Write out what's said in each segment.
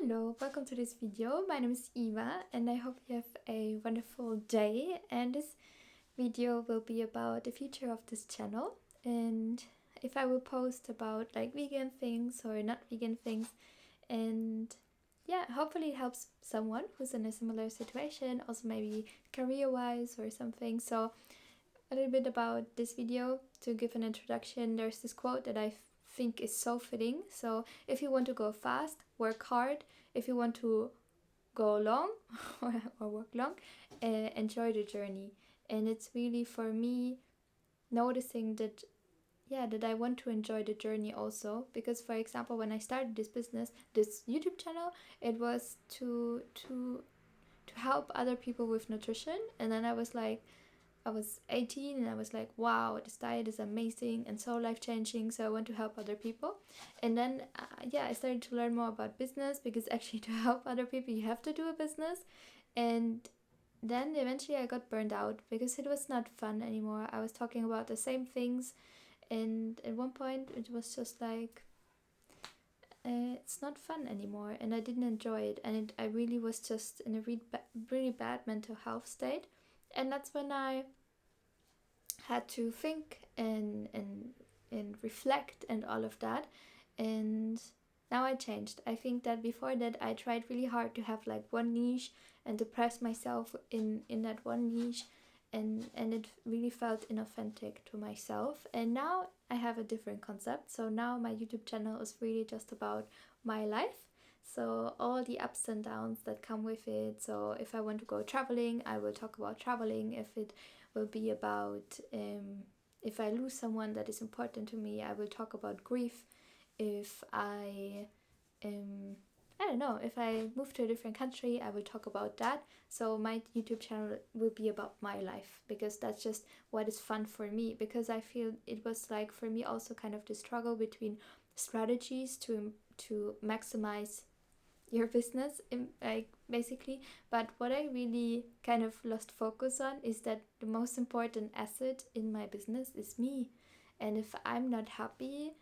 Hello, welcome to this video. My name is Eva and I hope you have a wonderful day, and this video will be about the future of this channel and if I will post about like vegan things or not vegan things, and yeah, hopefully it helps someone who's in a similar situation, also maybe career-wise or something. So a little bit about this video to give an introduction. There's this quote that I think is so fitting. So if you want to go fast, work hard. If you want to go long or work long, enjoy the journey. And it's really for me noticing that that I want to enjoy the journey also, because for example when I started this business, this YouTube channel, it was to help other people with nutrition. And then I was 18 and I was like, wow, this diet is amazing and so life-changing, so I want to help other people. And then I started to learn more about business, because actually to help other people you have to do a business. And then eventually I got burned out because it was not fun anymore. I was talking about the same things, and at one point it was just like it's not fun anymore and I didn't enjoy it, and I really was just in a really bad mental health state. And that's when I had to think and reflect and all of that. And now I changed. I think that before that I tried really hard to have like one niche and to press myself in that one niche, and it really felt inauthentic to myself. And now I have a different concept. So now my YouTube channel is really just about my life, so all the ups and downs that come with it. So if I want to go traveling, I will talk about traveling. If it will be about if I lose someone that is important to me, I will talk about grief. If I don't know, if I move to a different country, I will talk about that. So my YouTube channel will be about my life, because that's just what is fun for me. Because I feel it was like for me also kind of the struggle between strategies to maximize your business like basically. But what I really kind of lost focus on is that the most important asset in my business is me. And if I'm not happy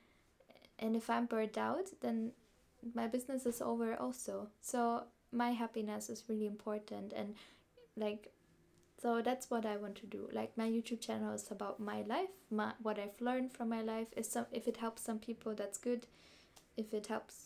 and if I'm burned out, then my business is over also. So my happiness is really important, and like, so that's what I want to do. Like my YouTube channel is about my life, what I've learned from my life. If it helps some people, that's good. If it helps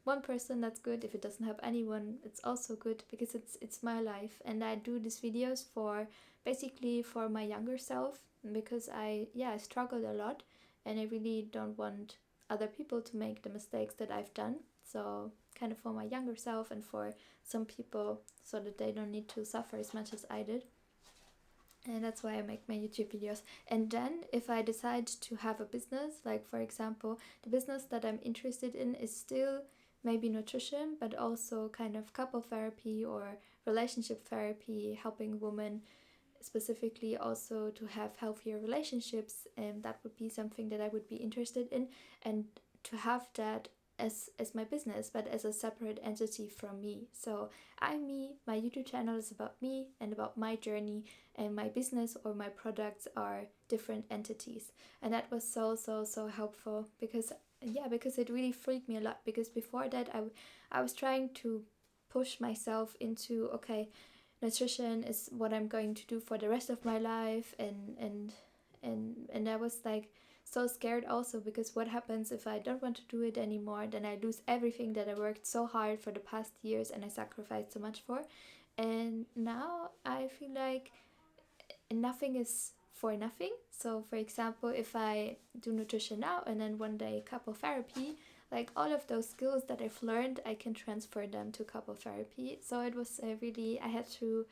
one person, that's good. If it doesn't help anyone, it's also good, because it's my life. And I do these videos for basically for my younger self, because I struggled a lot and I really don't want other people to make the mistakes that I've done. So kind of for my younger self and for some people, so that they don't need to suffer as much as I did. And that's why I make my YouTube videos. And then if I decide to have a business, like for example, the business that I'm interested in is still maybe nutrition, but also kind of couple therapy or relationship therapy, helping women specifically also to have healthier relationships. And that would be something that I would be interested in, and to have that as my business, but as a separate entity from me. So I'm me, my YouTube channel is about me and about my journey, and my business or my products are different entities. And that was so helpful, because it really freaked me a lot. Because before that I was trying to push myself into, okay, nutrition is what I'm going to do for the rest of my life, and I was like so scared also, because what happens if I don't want to do it anymore? Then I lose everything that I worked so hard for the past years and I sacrificed so much for. And now I feel like nothing is for nothing. So for example, if I do nutrition now and then one day couple therapy, like all of those skills that I've learned, I can transfer them to couple therapy. So it was really, I had to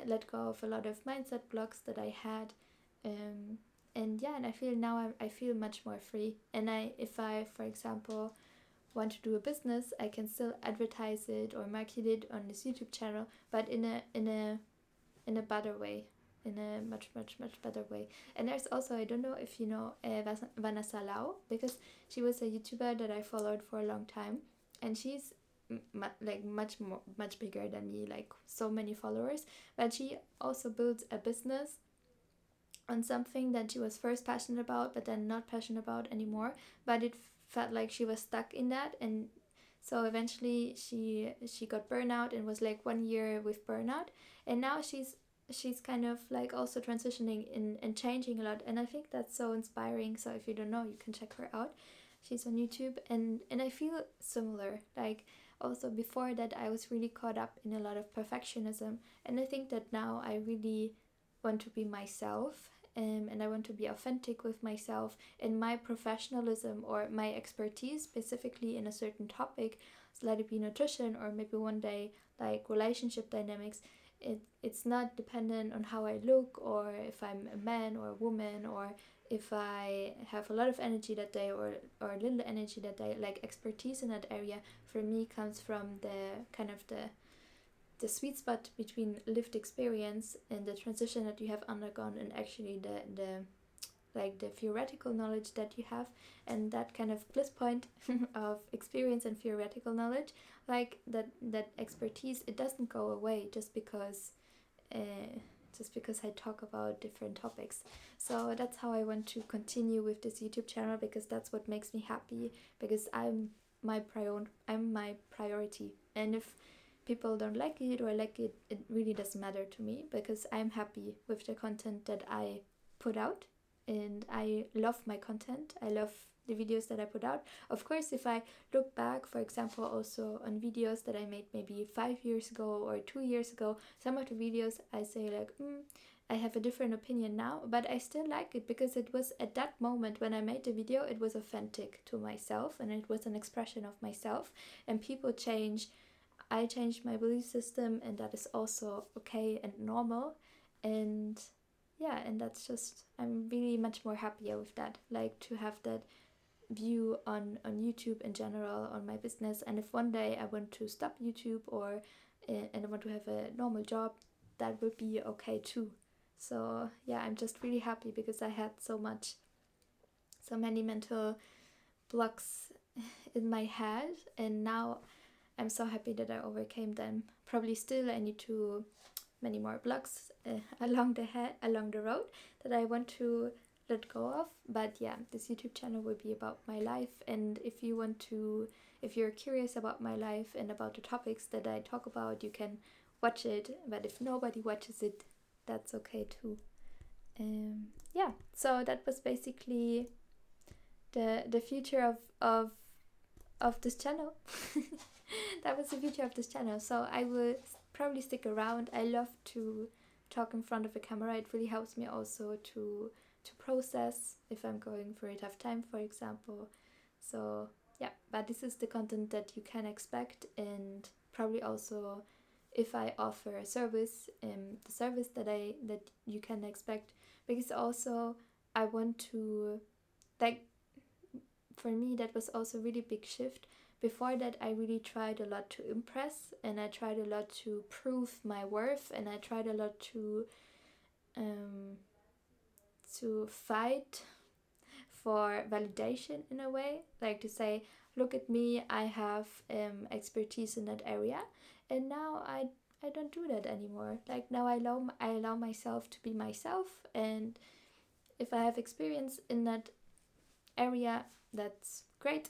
let go of a lot of mindset blocks that I had. And I feel now I feel much more free. And if I, for example, want to do a business, I can still advertise it or market it on this YouTube channel, but in a better way, in a much better way. And there's also, I don't know if you know Vanessa Lau, because she was a YouTuber that I followed for a long time, and she's much bigger than me, like so many followers. But she also built a business on something that she was first passionate about but then not passionate about anymore, but it felt like she was stuck in that. And So eventually she got burnout and was like 1 year with burnout, and now she's kind of like also transitioning in and changing a lot, and I think that's so inspiring. So if you don't know, you can check her out. She's on YouTube, and I feel similar. Like also before that I was really caught up in a lot of perfectionism, and I think that now I really want to be myself, and I want to be authentic with myself in my professionalism or my expertise specifically in a certain topic. So let it be nutrition or maybe one day like relationship dynamics. It's not dependent on how I look or if I'm a man or a woman or if I have a lot of energy that day or little energy that day. Like expertise in that area for me comes from the kind of the sweet spot between lived experience and the transition that you have undergone and actually the like the theoretical knowledge that you have, and that kind of bliss point of experience and theoretical knowledge, like that expertise, it doesn't go away uh, just because I talk about different topics. So that's how I want to continue with this YouTube channel, because that's what makes me happy, because I'm my priority. And if people don't like it or like it, it really doesn't matter to me, because I'm happy with the content that I put out, and I love my content. I love the videos that I put out. Of course, if I look back, for example, also on videos that I made maybe 5 years ago or 2 years ago, some of the videos I say like, I have a different opinion now, but I still like it because it was at that moment when I made the video, it was authentic to myself and it was an expression of myself. And people change. I changed my belief system, and that is also okay and normal. And yeah, and that's just, I'm really much more happier with that, like to have that view on YouTube in general, on my business. And if one day I want to stop YouTube or and I want to have a normal job, that would be okay too. So yeah, I'm just really happy because I had so many mental blocks in my head, and now I'm so happy that I overcame them. Probably still I need to many more blocks along the road that I want to let go of. But yeah, this YouTube channel will be about my life, and if you're curious about my life and about the topics that I talk about, you can watch it. But if nobody watches it, that's okay too. Yeah, so that was basically the future of this channel. That was the future of this channel. So I will probably stick around. I love to talk in front of a camera. It really helps me also to process if I'm going through a tough time, for example. So yeah, but this is the content that you can expect, and probably also if I offer a service, the service that you can expect, because also I want to, like, for me that was also a really big shift. Before that I really tried a lot to impress, and I tried a lot to prove my worth, and I tried a lot um, to fight for validation in a way, like to say, look at me, I have expertise in that area. And now I don't do that anymore. Like now I allow myself to be myself, and if I have experience in that area, that's great.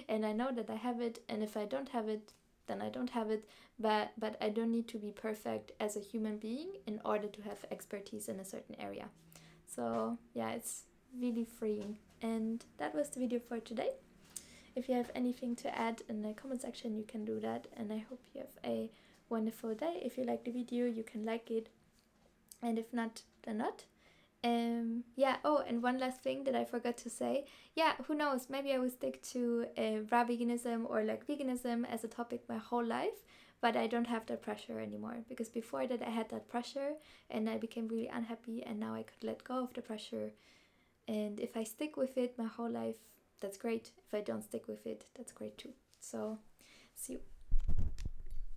And I know that I have it, and if I don't have it, then I don't have it. But I don't need to be perfect as a human being in order to have expertise in a certain area. So yeah, it's really freeing. And that was the video for today. If you have anything to add in the comment section, you can do that, and I hope you have a wonderful day. If you like the video, you can like it, and if not, then not. Yeah, oh, and one last thing that I forgot to say. Yeah, who knows, maybe I will stick to raw veganism or like veganism as a topic my whole life, but I don't have that pressure anymore, because before that I had that pressure and I became really unhappy, and now I could let go of the pressure. And if I stick with it my whole life, that's great. If I don't stick with it, that's great too. So see you.